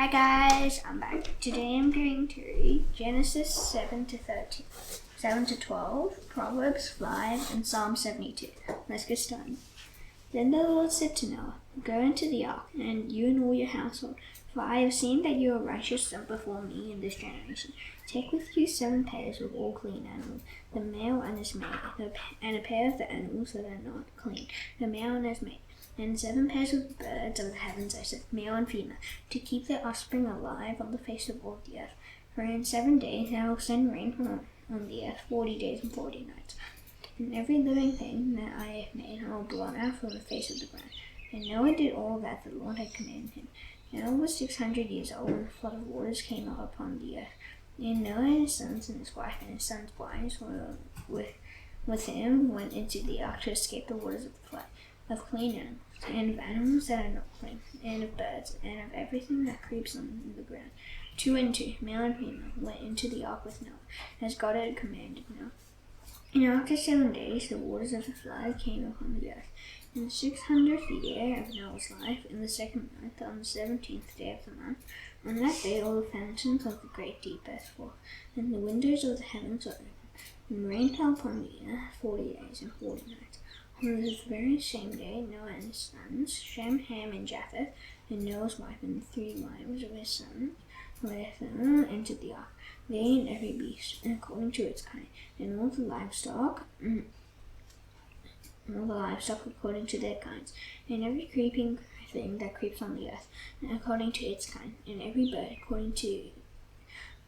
Hi guys, I'm back. Today I'm going to read Genesis 7 to 12, Proverbs 5, and Psalm 72. Let's get started. Then the Lord said to Noah, "Go into the ark, and you and all your household, for I have seen that you are righteous before me in this generation. Take with you 7 pairs of all clean animals, the male and his mate, and a pair of the animals that are not clean, the male and his mate. And 7 pairs of birds of the heavens, I said, male and female, to keep their offspring alive on the face of all the earth. For in 7 days I will send rain on the earth 40 days and 40 nights. And every living thing that I have made I will blot out from the face of the ground." And Noah did all that the Lord had commanded him. Noah was 600 years old when a flood of waters came up upon the earth. And Noah and his sons and his wife and his sons' wives were with him went into the ark to escape the waters of the flood, of clean animals, and of animals that are not clean, and of birds, and of everything that creeps on the ground. 2 and 2, male and female, went into the ark with Noah, as God had commanded Noah. And after 7 days the waters of the flood came upon the earth. In the 600th year of Noah's life, in the 2nd month, on the 17th day of the month, on that day all the fountains of the great deep burst forth, and the windows of the heavens were opened, and rain fell upon the earth 40 days and 40 nights. On this very same day Noah and his sons, Shem, Ham, and Japheth, and Noah's wife and the 3 wives of his sons, with them entered the ark, they and every beast, according to its kind, and all the livestock according to their kinds, and every creeping thing that creeps on the earth, according to its kind, and every bird according to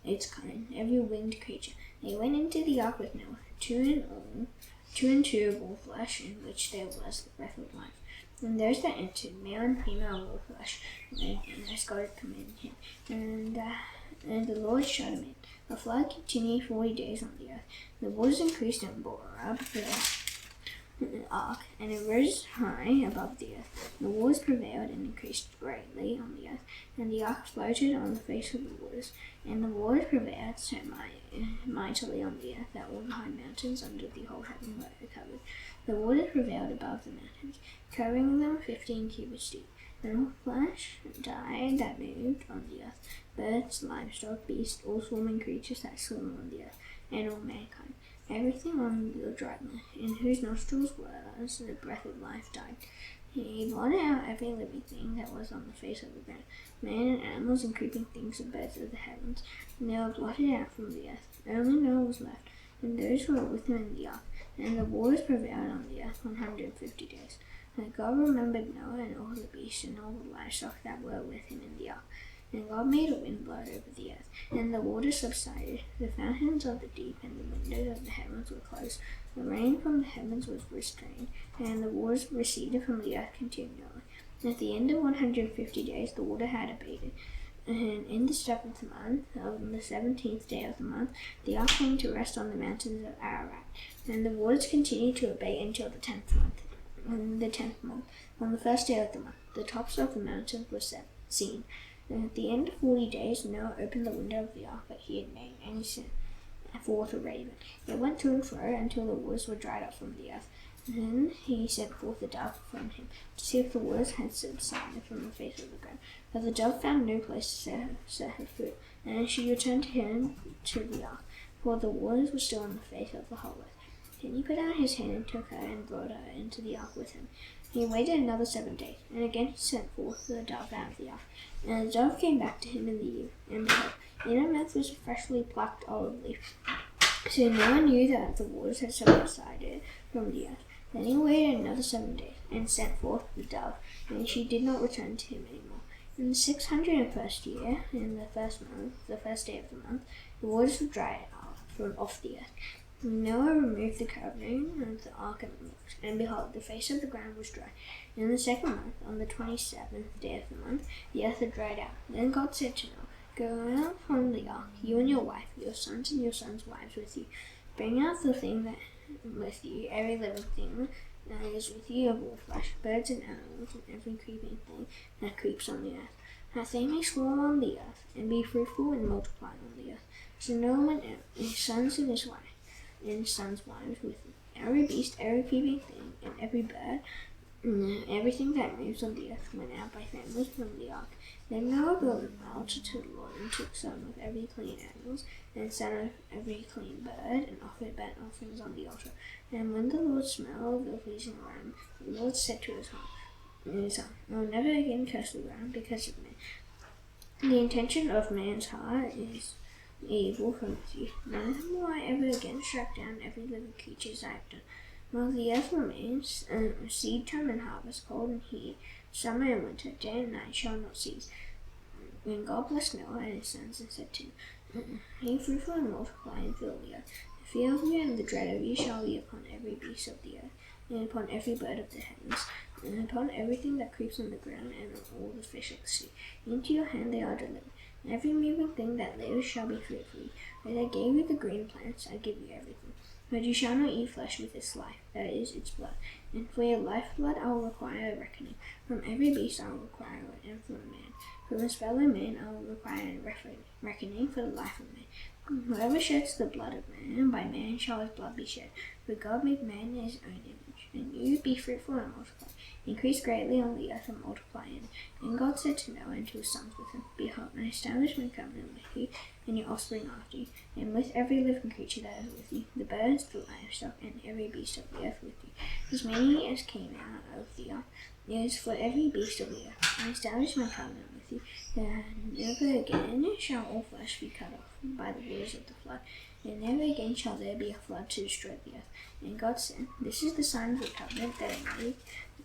its kind, every winged creature. They went into the ark with Noah, 2 and 2 of all flesh, in which there was the breath of life. And those that entered, male and female of all flesh, and as God had commanded him. And the Lord shut him in. The flood continued 40 days on the earth. The waters increased and bore up the ark, and it rose high above the earth. The waters prevailed and increased greatly on the earth, and the ark floated on the face of the waters. And the waters prevailed so mightily on the earth that all the high mountains under the whole heaven were covered. The waters prevailed above the mountains, covering them 15 cubits deep. And all flesh died that moved on the earth, birds, livestock, beasts, all swarming creatures that swim on the earth, and all mankind. Everything on the dry land, in whose nostrils was the breath of life, died. He blotted out every living thing that was on the face of the ground, man and animals and creeping things and birds of the heavens. And they were blotted out from the earth. Only Noah was left, and those who were with him in the ark. And the waters prevailed on the earth 150 days. And God remembered Noah and all the beasts and all the livestock that were with him in the ark. And God made a wind blow over the earth, and the waters subsided. The fountains of the deep and the windows of the heavens were closed. The rain from the heavens was restrained, and the waters receded from the earth continually. At the end of 150 days the water had abated. And in the 7th month, on the 17th day of the month, the ark came to rest on the mountains of Ararat. And the waters continued to abate until the 10th month. On the 10th month, on the 1st day of the month, the tops of the mountains were seen. And at the end of 40 days, Noah opened the window of the ark that he had made, and he sent forth a raven. It went to and fro until the waters were dried up from the earth. And then he sent forth a dove from him, to see if the waters had subsided from the face of the ground. But the dove found no place to set her foot, and she returned to him to the ark, for the waters were still on the face of the whole earth. Then he put out his hand and took her and brought her into the ark with him. He waited another 7 days, and again he sent forth the dove out of the ark. And the dove came back to him in the evening, and behold, in her mouth was a freshly plucked olive leaf. So Noah knew that the waters had subsided from the earth. Then he waited another 7 days, and sent forth the dove, and she did not return to him any more. In the 601st year, in the 1st month, the 1st day of the month, the waters were dried up from off the earth. Noah removed the covering of the ark and looked, and behold, the face of the ground was dry. In the 2nd month, on the 27th day of the month, the earth had dried out. Then God said to Noah, "Go out from the ark, you and your wife, your sons and your sons' wives with you. Bring out the thing that with you, every living thing that is with you of all flesh, birds and animals, and every creeping thing that creeps on the earth, that they may swarm on the earth, and be fruitful and multiply on the earth." So Noah went out, his sons and his wife, and his sons' wives with him, every beast, every creeping thing, and every bird Everything that moves on the earth went out by families from the ark. Then Noah built an altar to the Lord and took some of every clean animals and some of every clean bird and offered burnt offerings on the altar. And when the Lord smelled the pleasing aroma, the Lord said to his heart, I will never again curse the ground because of man. The intention of man's heart is evil from his youth. Neither will I ever again strike down every living creature as I have done. While the earth remains, seed time and harvest, cold and heat, summer and winter, day and night shall not cease. And God blessed Noah and his sons and said to them, Be fruitful and multiply and fill the earth. The fear of you and the dread of you shall be upon every beast of the earth, and upon every bird of the heavens, and upon everything that creeps on the ground, and on all the fish of the sea. Into your hand they are delivered. Every moving thing that lives shall be food for you. As I gave you the green plants, I give you everything. But you shall not eat flesh with its life, that is, its blood. And for your lifeblood I will require a reckoning. From every beast I will require it, and from man. From his fellow man I will require a reckoning for the life of man. Whoever sheds the blood of man, by man shall his blood be shed. For God made man in his own image. And you be fruitful and multiply. Increase greatly on the earth and multiply in it. And God said to Noah and to his sons with him, Behold, I establish my covenant with you and your offspring after you, and with every living creature that is with you, the birds, the livestock, and every beast of the earth with you, as many as came out of the ark. Yes, for every beast of the earth I establish my covenant with you, that never again shall all flesh be cut off by the waters of the flood, and never again shall there be a flood to destroy the earth. And God said, This is the sign of the covenant that I made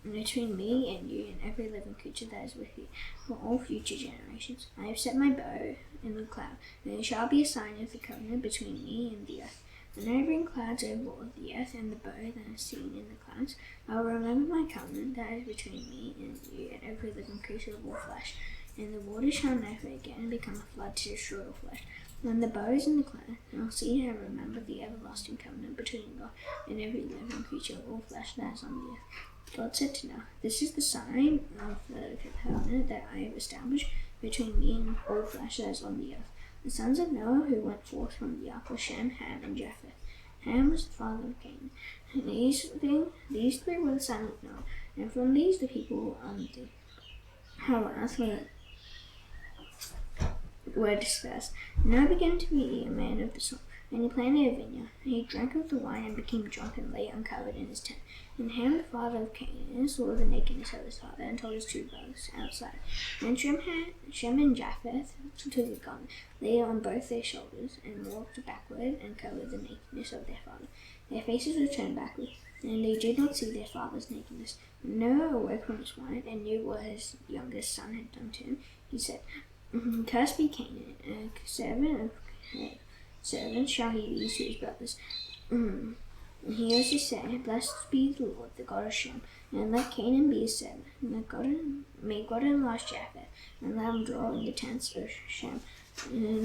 between me and you and every living creature that is with you for all future generations. I have set my bow in the cloud, and it shall be a sign of the covenant between me and the earth. When I bring clouds over all the earth and the bow that is seen in the clouds, I will remember my covenant that is between me and you and every living creature of all flesh. And the waters shall never again become a flood to destroy all flesh. When the bow is in the cloud, I will see and remember the everlasting covenant between God and every living creature of all flesh that is on the earth. God said to Noah, This is the sign of the covenant that I have established between me and all flesh that is on the earth. The sons of Noah who went forth from the ark were Shem, Ham, and Japheth. Ham was the father of Canaan. These three were the sons of Noah, and from these the people on the Hamath were dispersed. Noah began to be a man of the soul, and he planted a vineyard. He drank of the wine and became drunk and lay uncovered in his tent. And Ham, the father of Canaan, saw the nakedness of his father and told his two brothers outside. Then Shem and Japheth took a garment, laid it on both their shoulders, and walked backward and covered the nakedness of their father. Their faces were turned backward, and they did not see their father's nakedness. When Noah awoke from his wine and knew what his youngest son had done to him, he said, Cursed be Canaan, a servant of servants shall he be to his brothers. And he also said, Blessed be the Lord, the God of Shem, and let Canaan be his servant. May God enlarge Japheth, and let him dwell in the tents of Shem, and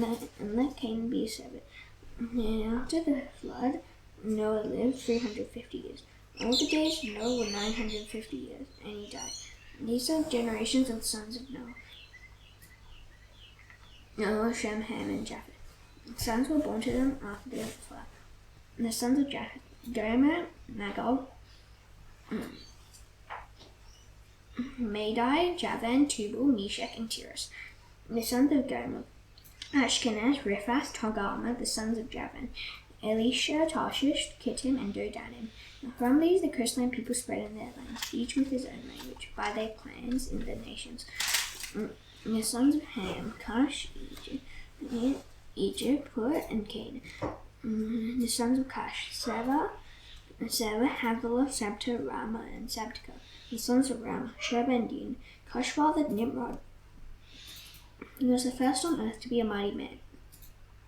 let Canaan be his servant. And after the flood, Noah lived 350 years. All the days of Noah were 950 years, and he died. And these are the generations of the sons of Noah. Noah, Shem, Ham, and Japheth. Sons were born to them after the flood. The sons of Japheth, Gomer, Magog, Madai, Javan, Tubal, Meshach, and Tiras. The sons of Gomer, Ashkenaz, Riphath, Togarmah. The sons of Javan, Elisha, Tarshish, Kittim, and Dodanim. From these the coastland people spread in their lands, each with his own language, by their clans in the nations. The sons of Ham, Cush, Egypt, Put, and Canaan. The sons of Cush, Seba, Havilah, Sabta, Rama, and Sabtika. The sons of Rama, Sheba, and Din. Cush fathered Nimrod. He was the first on earth to be a mighty man.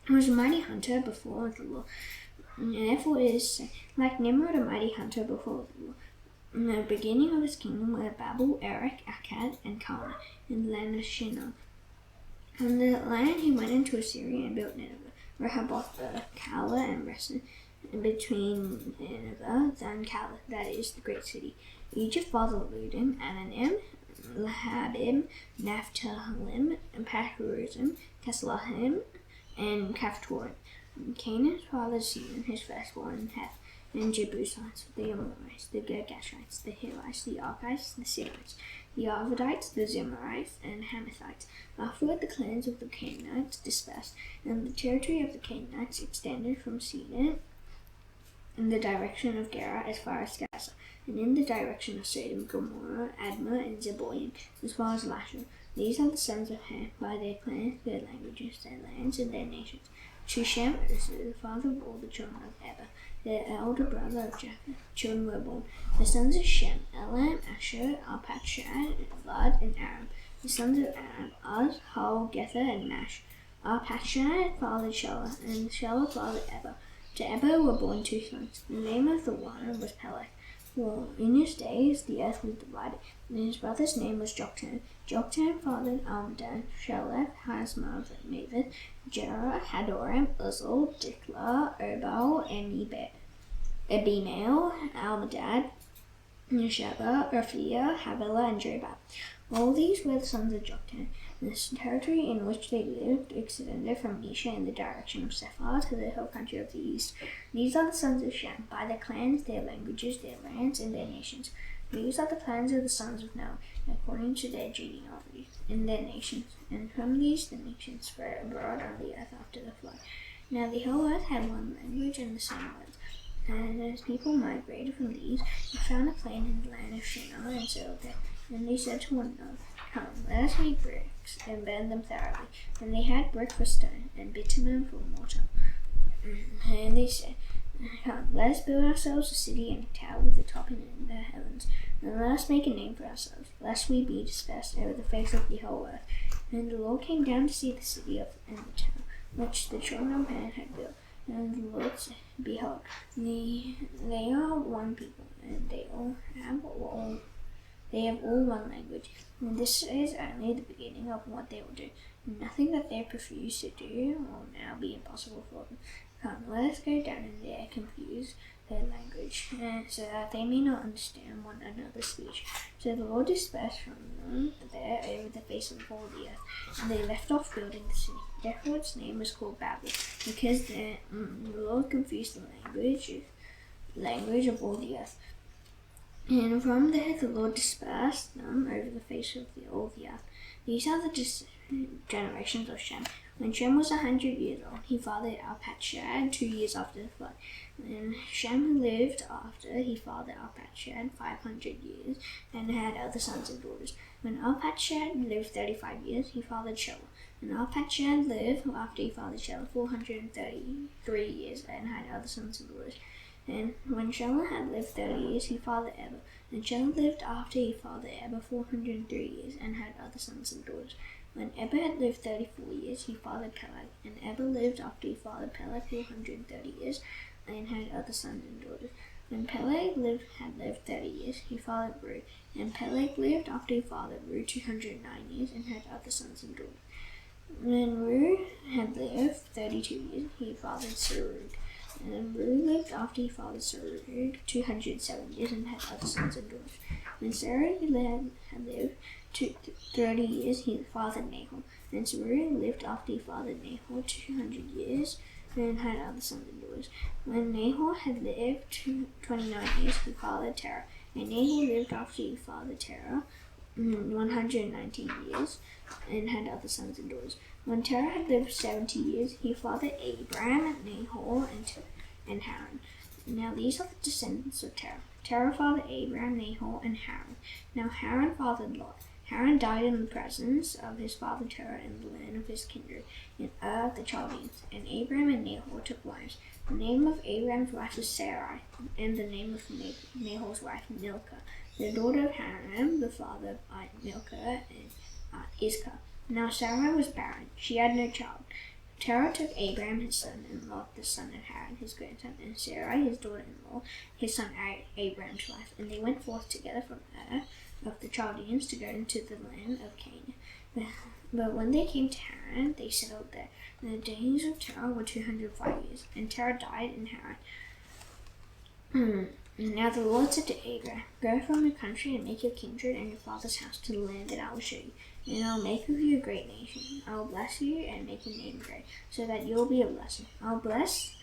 He was a mighty hunter before the Lord. And therefore it is said, like Nimrod, a mighty hunter before the Lord. In the beginning of his kingdom were Babel, Erech, Akkad, and Calneh, in the land of Shinar. From the land he went into Assyria and built Nineveh, Rehoboth, Calah, and Resen, and between Nineveh and Calah, that is, the great city. Egypt fathered Ludim, Ananim, Lahabim, Naphthalim, and Pahurizim, Casluhim, and Caphtorim. Canaan's fathered C.Jun, his firstborn, Heth. and Jebusites, the Amorites, the Girgashites, the Hittites, the Archites, the Syrians, the Arvadites, the Zemarites, and Hamathites. Afterward, the clans of the Canaanites dispersed, and the territory of the Canaanites extended from Sidon in the direction of Gerar as far as Gaza, and in the direction of Sodom, Gomorrah, Admah, and Zeboiim, as far as Lasha. These are the sons of Ham, by their clans, their languages, their lands, and their nations. To Shem, the father of all the children of Eber, the elder brother of Japheth, children were born. The sons of Shem, Elam, Asher, Arpachshad, Lud, and Aram. The sons of Aram, Uz, Hul, Gether, and Mash. Arpachshad fathered Shelah, and Shelah fathered Eber. To Eber were born 2 sons. The name of the one was Peleg. For in his days the earth was divided, and his brother's name was Joktan. Joktan fathered Almodad, Shelef, Hazmah, Mavith, Jerah, Hadoram, Uzal, Diklah, Erbal, and Ebimael, Almodad, Sheba, Raphia, Havilah, and Jobab. All these were the sons of Joktan. The territory in which they lived extended from Mesha in the direction of Sephar to the hill country of the east. These are the sons of Shem, by their clans, their languages, their lands, and their nations. These are the clans of the sons of Noah, according to their genealogies, in their nations. And from these the nations spread abroad on the earth after the flood. Now the whole earth had one language and the same words. And as people migrated from these, they found a plain in the land of Shinar and settled there. And they said to one another, "Come, let us make bricks and bend them thoroughly." And they had brick for stone and bitumen for mortar. And they said, "Come, let us build ourselves a city and a tower with a top in the heavens. And let us make a name for ourselves, lest we be dispersed over the face of the whole earth." And the Lord came down to see the city and the town, which the children of man had built. And the Lord said, "Behold, they are one people, and they have all one language. And this is only the beginning of what they will do. Nothing that they refuse to do will now be impossible for them. Come, let us go down in there and confuse their language, so that they may not understand one another's speech." So the Lord dispersed from them there over the face of all the earth, and they left off building the city. Therefore its name was called Babel, because the Lord confused the language of all the earth. And from there the Lord dispersed them over the face of all the earth. These are the generations of Shem. When Shem was 100 years old, he fathered Arpachshad 2 years after the flood. And Shem lived after he fathered Arpachshad 500 years and had other sons and daughters. When Arpachshad lived 35 years, he fathered Shelah. And Arpachshad lived after he fathered Shelah 433 years and had other sons and daughters. And when Shelah had lived 30 years, he fathered Eber. And Shelah lived after he fathered Eber 403 years and had other sons and daughters. When Eber had lived 34 years, he fathered Peleg. And Eber lived after he fathered Peleg 430 years and had other sons and daughters. When Peleg had lived 30 years, he fathered Reu. And Peleg lived after he fathered Reu 209 years and had other sons and daughters. When Reu had lived 32 years, he fathered Serug. And Reu lived after he fathered Serug 207 years and had other sons and daughters. When Serug had lived 30 years, he fathered Nahor. And Serug lived after he fathered Nahor 200 years and had other sons and daughters. When Nahor had lived 29 years, he fathered Terah. And Nahor lived after he fathered Terah 119 years and had other sons and daughters. When Terah had lived 70 years, he fathered Abram, Nahor, and Haran. Now these are the descendants of Terah. Terah fathered Abram, Nahor, and Haran. Now Haran fathered Lot. Haran died in the presence of his father Terah in the land of his kindred, in Ur of the Chaldeans. And Abram and Nahor took wives. The name of Abram's wife was Sarai, and the name of Nahor's wife Milcah, the daughter of Haran, the father of Milcah and Iscah. Now Sarai was barren; she had no child. Terah took Abram his son, and Lot the son of Haran his grandson, and Sarai his daughter-in-law, his son Abram's wife. And they went forth together from Ur of the Chaldeans to go into the land of Canaan. But when they came to Haran, they settled there. And the days of Terah were 205 years, and Terah died in Haran. And now the Lord said to Abram, "Go from your country and make your kindred and your father's house to the land that I will show you. And I will make of you a great nation. I will bless you and make your name great, so that you will be a blessing. I will bless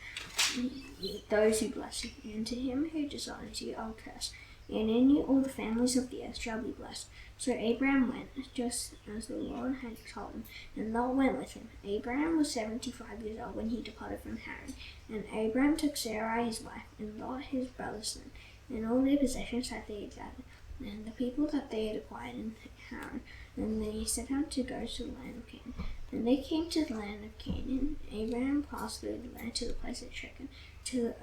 those who bless you, and to him who dishonors you I'll curse. And in you all the families of the earth shall be blessed. So Abraham went, just as the Lord had told him, and Lot went with him. Abraham was 75 years old when he departed from Haran. And Abraham took Sarai his wife, and Lot his brother's son, and all their possessions that they had gathered, and the people that they had acquired in Haran. And they set out to go to the land of Canaan. And they came to the land of Canaan. Abraham passed through the land to the place of Shechem, to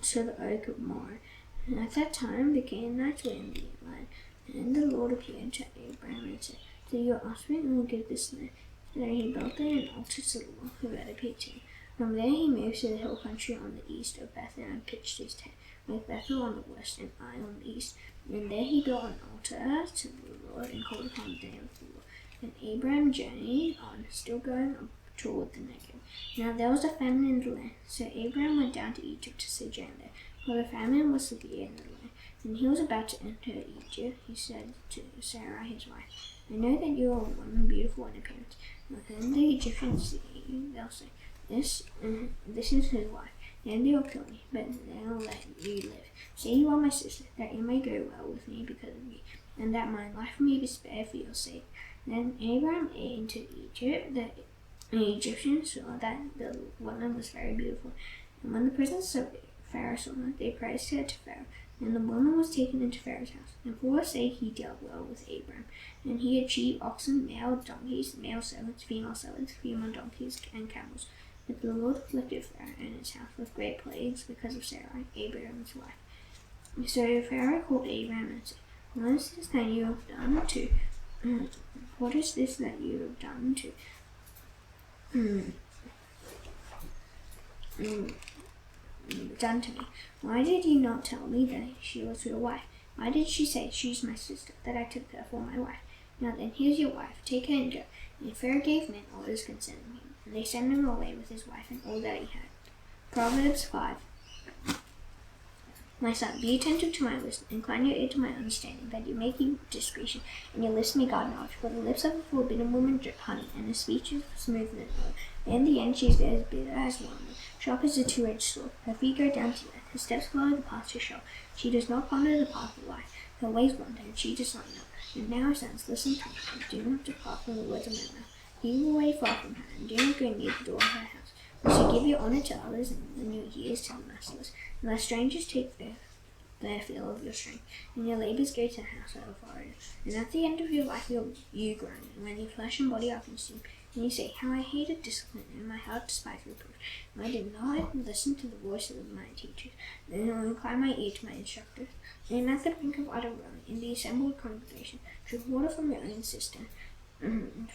the oak of Moreh. And at that time the Canaanites were in the land. And the Lord appeared to Abraham and said, to your offspring I will give this land. So he built there an altar to the Lord who had appeared to him. From there he moved to the hill country on the east of Bethel and pitched his tent, with Bethel on the west and Ai on the east. And there he built an altar to the Lord and called upon the name of the Lord. And Abraham journeyed on, still going up toward the Negev. Now there was a famine in the land, so Abraham went down to Egypt to sojourn there, for the famine was severe in the land. And he was about to enter Egypt. He said to Sarah his wife, I know that you are a woman beautiful in appearance. When the Egyptians see you, they'll say, this is his wife. Then they'll kill me, but they'll let you live. Say you are my sister, that you may go well with me because of me, and that my life may be spared for your sake. Then Abraham entered Egypt. The Egyptians saw that the woman was very beautiful, and when the princes of Pharaoh saw her, they praised her to Pharaoh. And the woman was taken into Pharaoh's house, and for her sake he dealt well with Abraham. And he had sheep, oxen, male donkeys, male servants, female donkeys, and camels. But the Lord afflicted Pharaoh and his house with great plagues because of Sarai, Abraham's wife. So Pharaoh called Abraham and said, What is this that you have done to done to me? Why did you not tell me that she was your wife? Why did she say, she's my sister, that I took her for my wife? Now then, here's your wife, take her and go. And Pharaoh gave men orders concerning him, and they sent him away with his wife and all that he had. Proverbs 5. My son, be attentive to my wisdom, incline your ear to my understanding, that you may keep discretion, and your lips may guard knowledge. For the lips of a forbidden woman drip honey, and her speech is smoother than oil. In the end she is as bitter as wormwood, sharp as a two-edged sword. Her feet go down to the earth, her steps follow the path to Sheol. She does not ponder the path of life, her ways wander, and she does not know. And now, sons, listen to me, and do not depart from the words of my mouth. Keep away far from her, and do not go near the door of her house. Lest you give your honor to others, and your years to the merciless, and let strangers take their fill of your strength, and your labors go to the house of a foreigner. And at the end of your life you groan, and when your flesh and body are consumed, and you say, How I hated discipline, and my heart despised reproof. And I did not listen to the voice of my teachers, and I will incline my ear to my instructors. And at the brink of utter ruin, in the assembled congregation, drink water from your own cistern,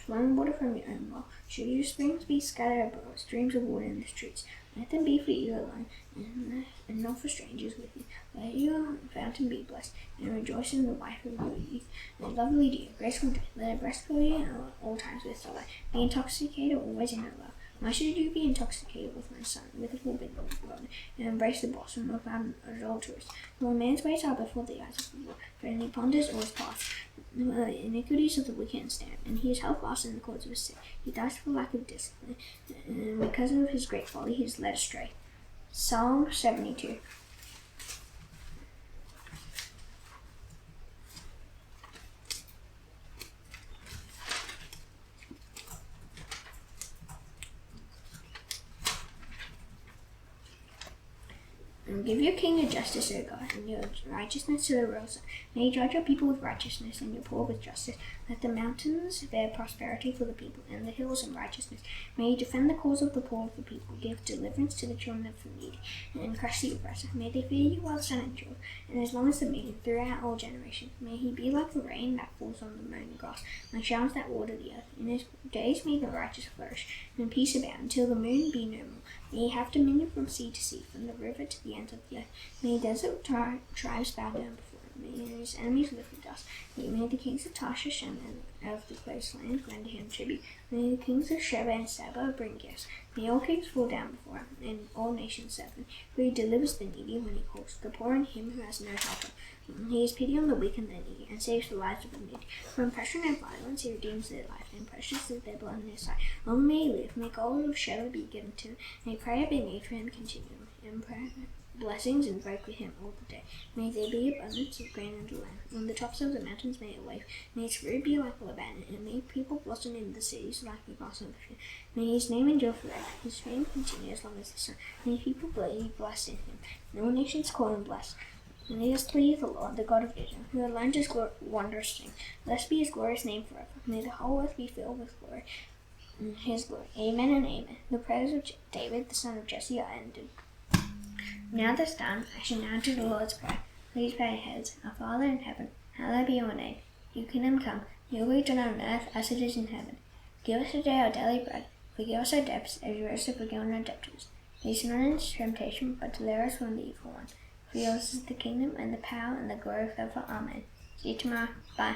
flowing water from your own well. Should your springs be scattered abroad, streams of water in the streets, let them be for you alone, and not for strangers with you. Let your fountain be blessed, and rejoice in the wife of your youth. A lovely deer, graceful deer, let it rest for you at all times with delight. Be intoxicated always in her love. Why should you be intoxicated with my son, with a forbidden woman, and embrace the bosom of an adulteress? For a man's ways are before the eyes of the Lord, for he ponders all his paths. The iniquities of the wicked ensnare, and he is held fast in the cords of his sin. He dies for lack of discipline, and because of his great folly he is led astray. Psalm 72. And give your king your justice, O God, and your righteousness to the royal son. May you judge your people with righteousness, and your poor with justice. Let the mountains bear prosperity for the people, and the hills in righteousness. May you defend the cause of the poor of the people, give deliverance to the children of the needy, and crush the oppressor. May they fear you while the sun endures, and as long as the moon, throughout all generations. May he be like the rain that falls on the mown grass, like showers that water the earth. In his days may the righteous flourish, and peace abound, until the moon be no more. May he have dominion from sea to sea, from the river to the end of the earth. May desert tribes bow down before him. May his enemies live in dust. May the kings of Tarshish and of the coastland render him tribute. May the kings of Sheba and Saba bring gifts. May all kings fall down before him, and all nations serve him. For he delivers the needy when he calls, the poor and him who has no helper. He has pity on the weak and the needy, and saves the lives of the needy. From oppression and violence he redeems their life, and precious is their blood in his sight. Long may he live, may gold of Sheba be given to him, may prayer be made for him continually. him blessings and break with him all the day. May there be abundance of grain in the land. On the tops of the mountains may it wave. May its fruit be like Lebanon, and may people blossom in the cities like the grass on the field. May his name endure forever. His fame continue as long as the sun. May people be blessed in him. And all nations call him blessed. Blessed be the Lord, the God of Israel, who alone does wondrous things. Blessed be his glorious name forever. May the whole earth be filled with glory. His glory. Amen and amen. The prayers of David, the son of Jesse, are ended. Now that's done, I shall now do the Lord's Prayer. Please bow your heads. Our Father in heaven, hallowed be your name. Your kingdom come, your will be done on earth as it is in heaven. Give us today our daily bread. Forgive us our debts, as we also forgive our debtors. Lead us not into temptation, but deliver us from the evil one. For yours is the kingdom, and the power, and the glory forever. Amen. See you tomorrow. Bye.